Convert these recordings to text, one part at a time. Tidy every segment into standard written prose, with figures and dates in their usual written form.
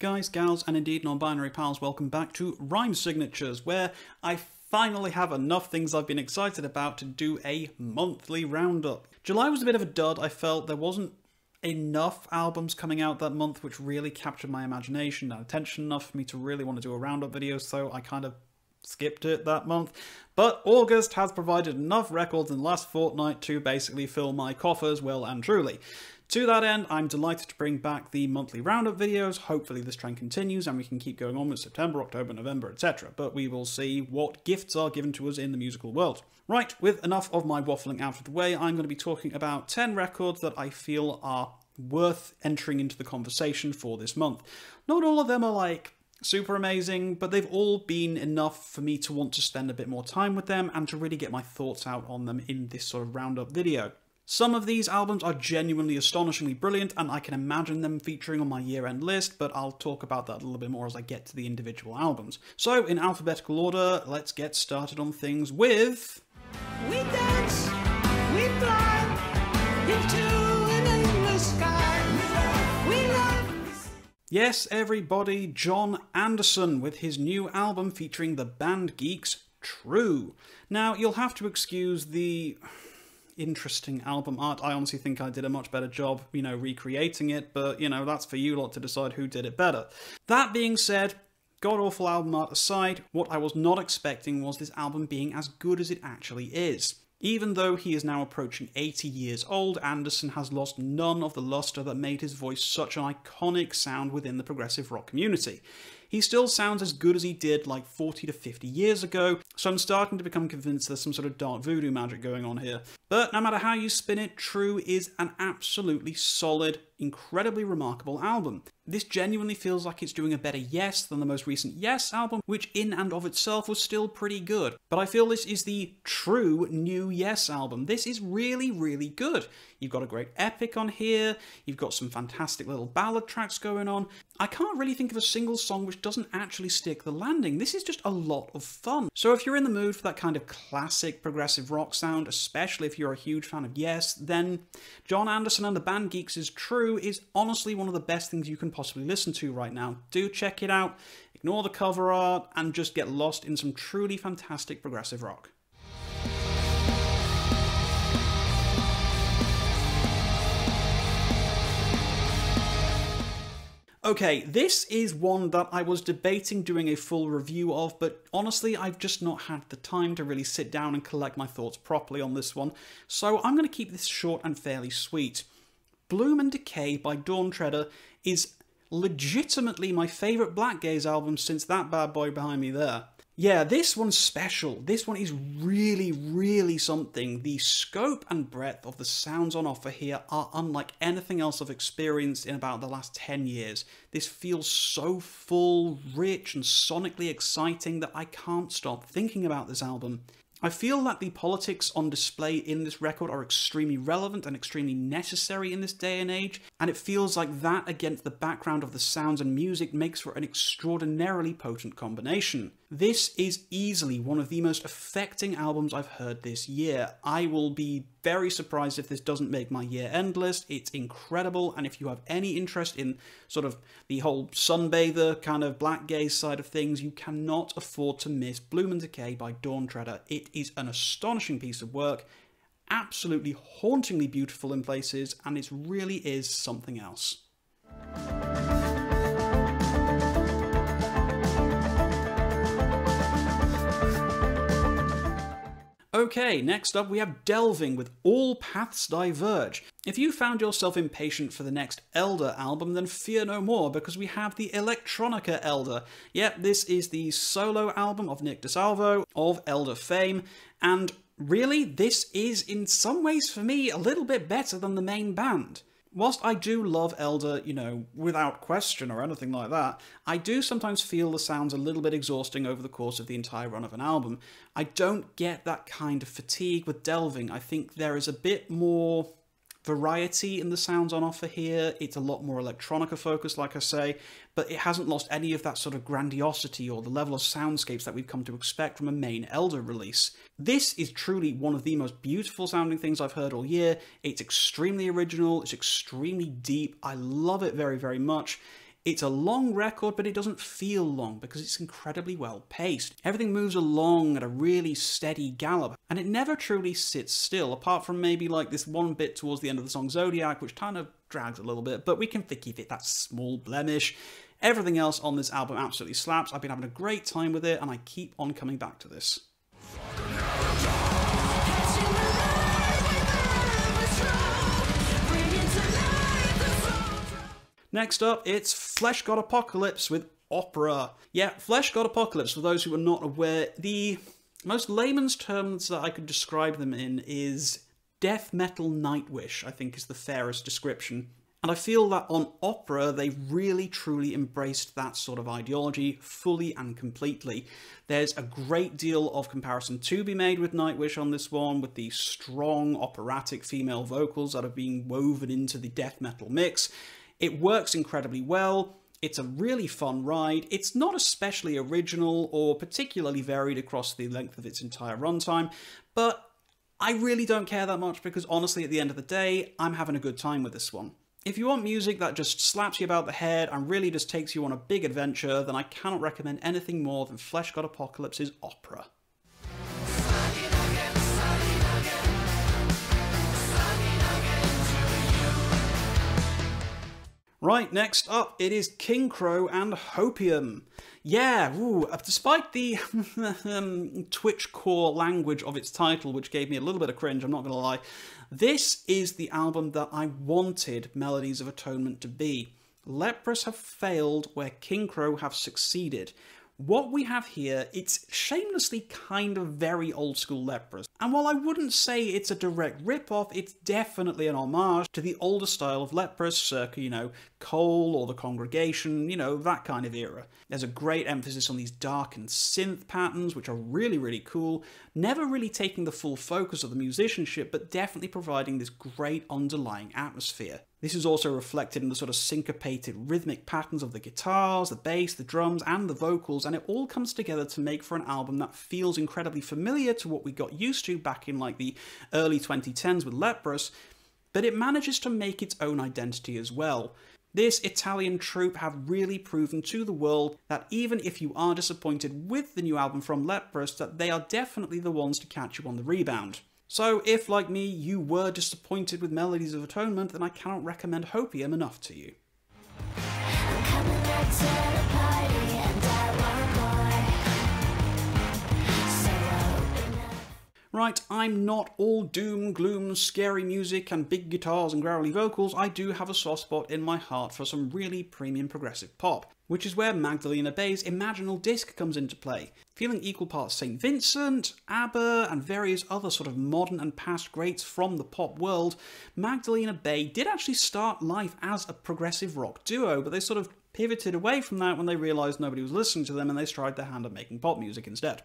guys, gals, and indeed non-binary pals, welcome back to Rhyme Signatures, where I finally have enough things I've been excited about to do a monthly roundup. July was a bit of a dud. I felt there wasn't enough albums coming out that month which really captured my imagination and attention enough for me to really want to do a roundup video, so I kind of skipped it that month. But August has provided enough records in the last fortnight to basically fill my coffers well and truly. To that end, I'm delighted to bring back the monthly roundup videos. Hopefully this trend continues and we can keep going on with September, October, November, etc. But we will see what gifts are given to us in the musical world. Right, with enough of my waffling out of the way, I'm going to be talking about 10 records that I feel are worth entering into the conversation for this month. Not all of them are like super amazing, but they've all been enough for me to want to spend a bit more time with them and to really get my thoughts out on them in this sort of roundup video. Some of these albums are genuinely astonishingly brilliant, and I can imagine them featuring on my year-end list, but I'll talk about that a little bit more as I get to the individual albums. So, in alphabetical order, let's get started on things with... We dance, we fly into an endless sky. We love... Yes, everybody, Jon Anderson with his new album featuring the band geeks, True. Now, you'll have to excuse the interesting album art. I honestly think I did a much better job, recreating it, but, that's for you lot to decide who did it better. That being said, god-awful album art aside, what I was not expecting was this album being as good as it actually is. Even though he is now approaching 80 years old, Anderson has lost none of the luster that made his voice such an iconic sound within the progressive rock community. He still sounds as good as he did like 40 to 50 years ago, so I'm starting to become convinced there's some sort of dark voodoo magic going on here. But no matter how you spin it, True is an absolutely solid, incredibly remarkable album. This genuinely feels like it's doing a better Yes than the most recent Yes album, which in and of itself was still pretty good. But I feel this is the true new Yes album. This is really, really good. You've got a great epic on here, you've got some fantastic little ballad tracks going on. I can't really think of a single song which doesn't actually stick the landing. This is just a lot of fun. So if you're in the mood for that kind of classic progressive rock sound, especially if you're a huge fan of Yes, then Jon Anderson and the band Geeks' True is honestly one of the best things you can possibly listen to right now. Do check it out, ignore the cover art, and just get lost in some truly fantastic progressive rock. Okay, this is one that I was debating doing a full review of, but honestly, I've just not had the time to really sit down and collect my thoughts properly on this one, so I'm going to keep this short and fairly sweet. Bloom and Decay by Dawn Treader is legitimately my favourite Black Gaze album since that bad boy behind me there. Yeah, this one's special. This one is really, really something. The scope and breadth of the sounds on offer here are unlike anything else I've experienced in about the last 10 years. This feels so full, rich, and sonically exciting that I can't stop thinking about this album. I feel that the politics on display in this record are extremely relevant and extremely necessary in this day and age, and it feels like that against the background of the sounds and music makes for an extraordinarily potent combination. This is easily one of the most affecting albums I've heard this year. I will be very surprised if this doesn't make my year-end list. It's incredible, and if you have any interest in sort of the whole sunbather kind of black gaze side of things, you cannot afford to miss Bloom and Decay by Dawn Treader. It is an astonishing piece of work, absolutely hauntingly beautiful in places, and it really is something else. Okay, next up we have Delving with All Paths Diverge. If you found yourself impatient for the next Elder album, then fear no more, because we have the Electronica Elder. Yep, this is the solo album of Nick DeSalvo of Elder fame, and really, this is in some ways for me a little bit better than the main band. Whilst I do love Elder, without question or anything like that, I do sometimes feel the sounds a little bit exhausting over the course of the entire run of an album. I don't get that kind of fatigue with Delving. I think there is a bit more variety in the sounds on offer here. It's a lot more electronica focused, like I say, but it hasn't lost any of that sort of grandiosity or the level of soundscapes that we've come to expect from a main Elder release. This is truly one of the most beautiful sounding things I've heard all year. It's extremely original, it's extremely deep, I love it very, very much. It's a long record, but it doesn't feel long because it's incredibly well paced. Everything moves along at a really steady gallop, and it never truly sits still, apart from maybe like this one bit towards the end of the song Zodiac, which kind of drags a little bit, but we can forgive it, that small blemish. Everything else on this album absolutely slaps. I've been having a great time with it, and I keep on coming back to this. Next up, it's Fleshgod Apocalypse with Opera. Yeah, Fleshgod Apocalypse, for those who are not aware, the most layman's terms that I could describe them in is death metal Nightwish, I think is the fairest description. And I feel that on Opera, they really truly embraced that sort of ideology fully and completely. There's a great deal of comparison to be made with Nightwish on this one, with the strong operatic female vocals that are being woven into the death metal mix. It works incredibly well. It's a really fun ride. It's not especially original or particularly varied across the length of its entire runtime, but I really don't care that much because honestly, at the end of the day, I'm having a good time with this one. If you want music that just slaps you about the head and really just takes you on a big adventure, then I cannot recommend anything more than Fleshgod Apocalypse's Opera. Right, next up, it is Kingcrow and Hopium. Yeah, despite the Twitch core language of its title, which gave me a little bit of cringe, I'm not going to lie, this is the album that I wanted Melodies of Atonement to be. Leprous have failed where Kingcrow have succeeded. What we have here, it's shamelessly kind of very old school Leprous. And while I wouldn't say it's a direct rip-off, it's definitely an homage to the older style of Leprous, circa, Cole or The Congregation, that kind of era. There's a great emphasis on these darkened synth patterns, which are really, really cool, never really taking the full focus of the musicianship, but definitely providing this great underlying atmosphere. This is also reflected in the sort of syncopated rhythmic patterns of the guitars, the bass, the drums, and the vocals, and it all comes together to make for an album that feels incredibly familiar to what we got used to back in like the early 2010s with Leprous, but it manages to make its own identity as well. This Italian troupe have really proven to the world that even if you are disappointed with the new album from Leprous, that they are definitely the ones to catch you on the rebound. So if, like me, you were disappointed with Melodies of Atonement, then I cannot recommend Hopium enough to you. Right, I'm not all doom, gloom, scary music and big guitars and growly vocals. I do have a soft spot in my heart for some really premium progressive pop, which is where Magdalena Bay's Imaginal Disc comes into play. Feeling equal parts St. Vincent, ABBA, and various other sort of modern and past greats from the pop world, Magdalena Bay did actually start life as a progressive rock duo, but they sort of pivoted away from that when they realised nobody was listening to them and they tried their hand at making pop music instead.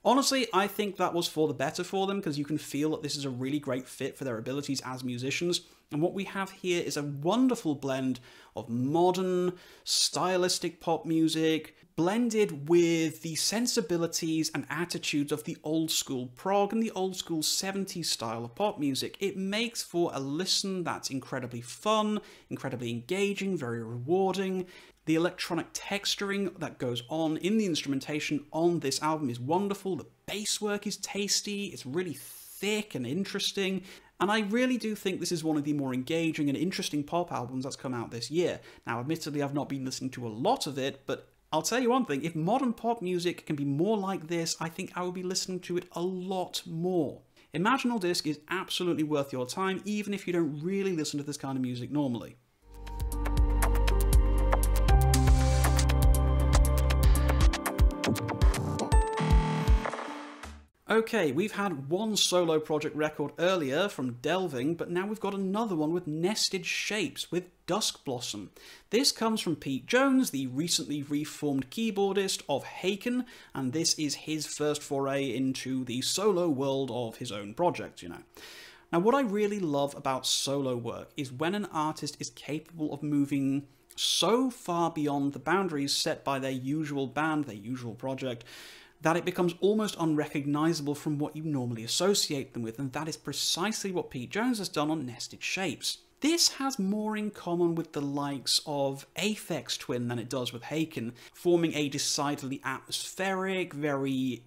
Honestly, I think that was for the better for them because you can feel that this is a really great fit for their abilities as musicians. And what we have here is a wonderful blend of modern, stylistic pop music, blended with the sensibilities and attitudes of the old school prog and the old school 70s style of pop music. It makes for a listen that's incredibly fun, incredibly engaging, very rewarding. The electronic texturing that goes on in the instrumentation on this album is wonderful. The bass work is tasty, it's really thick and interesting, and I really do think this is one of the more engaging and interesting pop albums that's come out this year. Now, admittedly, I've not been listening to a lot of it, but I'll tell you one thing, if modern pop music can be more like this, I think I will be listening to it a lot more. Imaginal Disc is absolutely worth your time, even if you don't really listen to this kind of music normally. Okay, we've had one solo project record earlier from Delving, but now we've got another one with Nested Shapes with Dusk Blossom. This comes from Pete Jones, the recently reformed keyboardist of Haken, and this is his first foray into the solo world of his own project, Now, what I really love about solo work is when an artist is capable of moving so far beyond the boundaries set by their usual band, their usual project, that it becomes almost unrecognisable from what you normally associate them with, and that is precisely what Pete Jones has done on Nested Shapes. This has more in common with the likes of Aphex Twin than it does with Haken, forming a decidedly atmospheric, very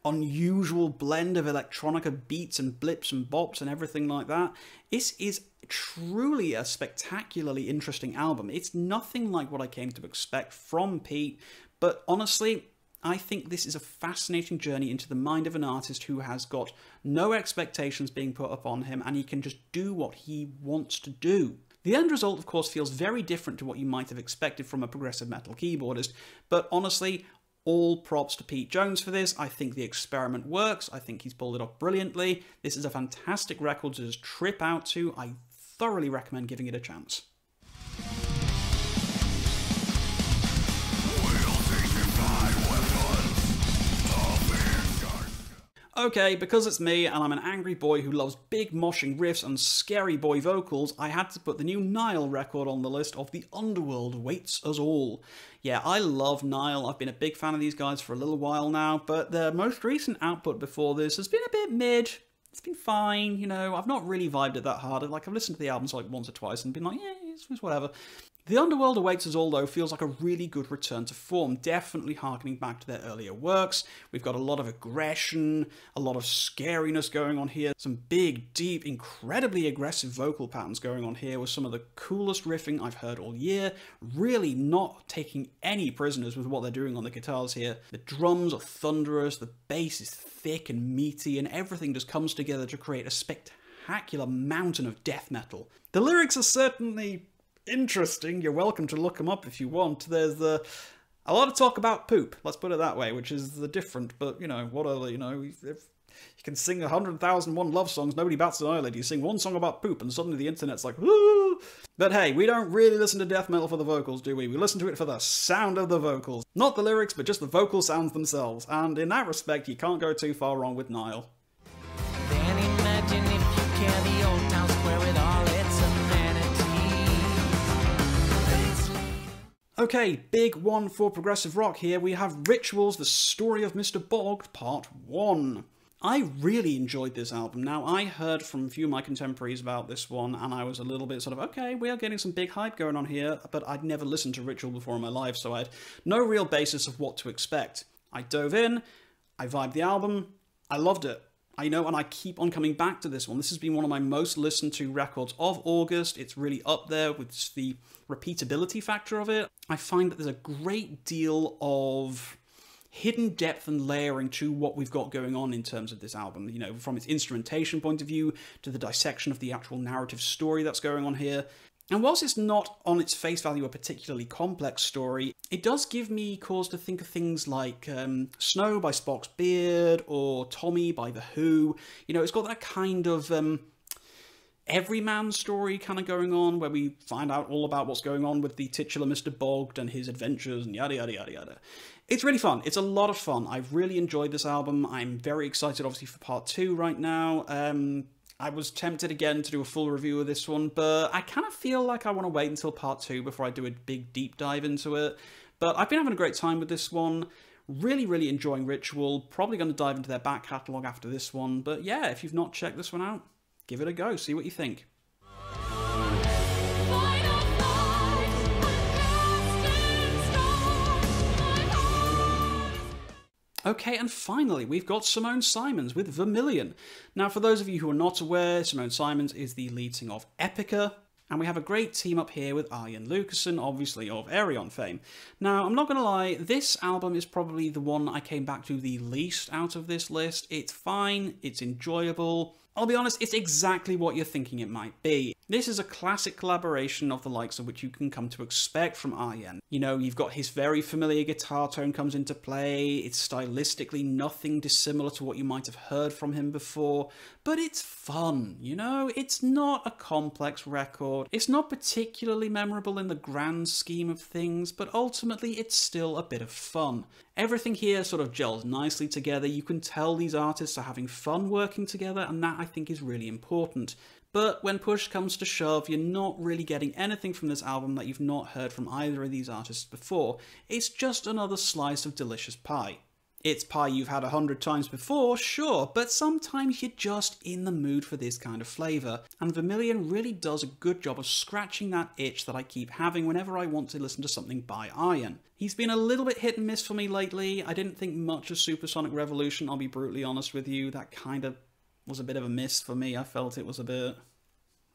unusual blend of electronica beats and blips and bops and everything like that. This is truly a spectacularly interesting album. It's nothing like what I came to expect from Pete, but honestly, I think this is a fascinating journey into the mind of an artist who has got no expectations being put upon him, and he can just do what he wants to do. The end result, of course, feels very different to what you might have expected from a progressive metal keyboardist, but honestly, all props to Pete Jones for this. I think the experiment works. I think he's pulled it off brilliantly. This is a fantastic record to just trip out to. I thoroughly recommend giving it a chance. Okay, because it's me and I'm an angry boy who loves big moshing riffs and scary boy vocals, I had to put the new Nile record on the list of The Underworld Awaits Us All. Yeah, I love Nile. I've been a big fan of these guys for a little while now, but their most recent output before this has been a bit mid. It's been fine, you know, I've not really vibed it that hard. Like, I've listened to the albums like once or twice and been like, yeah, it's whatever. The Underworld Awaits Us All, though, feels like a really good return to form, definitely harkening back to their earlier works. We've got a lot of aggression, a lot of scariness going on here, some big, deep, incredibly aggressive vocal patterns going on here with some of the coolest riffing I've heard all year, really not taking any prisoners with what they're doing on the guitars here. The drums are thunderous, the bass is thick and meaty, and everything just comes together to create a spectacular mountain of death metal. The lyrics are certainly interesting. You're welcome to look them up if you want. There's a lot of talk about poop, let's put it that way, which is the different, but, you know, whatever, you know, if you can sing 100,001 love songs, nobody bats an eyelid. You sing one song about poop and suddenly the internet's like, woo! But hey, we don't really listen to death metal for the vocals, do we? We listen to it for the sound of the vocals. Not the lyrics, but just the vocal sounds themselves. And in that respect, you can't go too far wrong with Nile. Then imagine if you care the old town square with all its amenities. Okay, big one for progressive rock here. We have Rituals, The Story of Mr. Bogged, Part 1. I really enjoyed this album. Now, I heard from a few of my contemporaries about this one, and I was a little bit sort of, okay, we are getting some big hype going on here, but I'd never listened to Ritual before in my life, so I had no real basis of what to expect. I dove in, I vibed the album, I loved it. I know, and I keep on coming back to this one. This has been one of my most listened to records of August. It's really up there with the repeatability factor of it. I find that there's a great deal of hidden depth and layering to what we've got going on in terms of this album. You know, from its instrumentation point of view to the dissection of the actual narrative story that's going on here. And whilst it's not on its face value a particularly complex story, it does give me cause to think of things like Snow by Spock's Beard or Tommy by The Who. You know, it's got that kind of everyman story kind of going on where we find out all about what's going on with the titular Mr. Bogged and his adventures and yada yada yada yada. It's really fun. It's a lot of fun. I've really enjoyed this album. I'm very excited obviously for part 2 right now. I was tempted again to do a full review of this one, but I kind of feel like I want to wait until part 2 before I do a big deep dive into it. But I've been having a great time with this one. Really, really enjoying Ritual. Probably going to dive into their back catalogue after this one. But yeah, if you've not checked this one out, give it a go. See what you think. Okay, and finally, we've got Simone Simons with Vermilion. Now, for those of you who are not aware, Simone Simons is the lead singer of Epica, and we have a great team up here with Arjen Lucassen, obviously of Aerion fame. Now, I'm not going to lie, this album is probably the one I came back to the least out of this list. It's fine, it's enjoyable. I'll be honest, it's exactly what you're thinking it might be. This is a classic collaboration of the likes of which you can come to expect from Arjen. You know, you've got his very familiar guitar tone comes into play, it's stylistically nothing dissimilar to what you might have heard from him before, but it's fun, you know? It's not a complex record, it's not particularly memorable in the grand scheme of things, but ultimately it's still a bit of fun. Everything here sort of gels nicely together, you can tell these artists are having fun working together, and that I think is really important. But when push comes to shove, you're not really getting anything from this album that you've not heard from either of these artists before. It's just another slice of delicious pie. It's pie you've had 100 times before, sure, but sometimes you're just in the mood for this kind of flavour, and Vermilion really does a good job of scratching that itch that I keep having whenever I want to listen to something by Iron. He's been a little bit hit and miss for me lately. I didn't think much of Supersonic Revolution, I'll be brutally honest with you. That kind of was a bit of a miss for me. I felt it was a bit...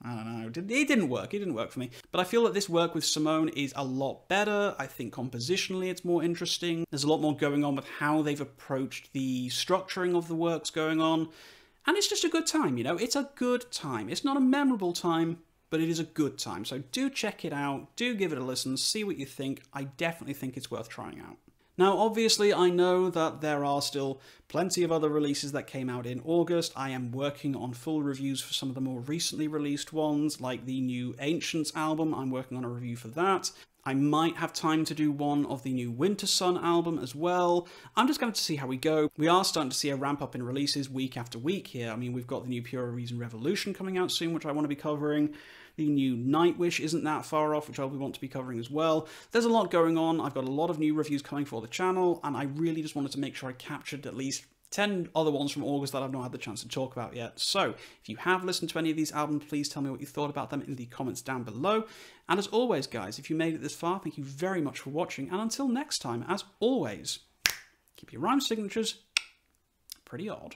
I don't know, it didn't work, for me. But I feel that this work with Simone is a lot better. I think compositionally it's more interesting. There's a lot more going on with how they've approached the structuring of the works going on. And it's just a good time, you know, it's a good time. It's not a memorable time, but it is a good time. So do check it out, do give it a listen, see what you think. I definitely think it's worth trying out. Now, obviously, I know that there are still plenty of other releases that came out in August. I am working on full reviews for some of the more recently released ones, like the new Ancients album. I'm working on a review for that. I might have time to do one of the new Winter Sun album as well. I'm just going to see how we go. We are starting to see a ramp up in releases week after week here. I mean, we've got the new Pure Reason Revolution coming out soon, which I want to be covering. The new Nightwish isn't that far off, which I'll want to be covering as well. There's a lot going on. I've got a lot of new reviews coming for the channel, and I really just wanted to make sure I captured at least 10 other ones from August that I've not had the chance to talk about yet. So, if you have listened to any of these albums, please tell me what you thought about them in the comments down below. And as always, guys, if you made it this far, thank you very much for watching. And until next time, as always, keep your rhyme signatures pretty odd.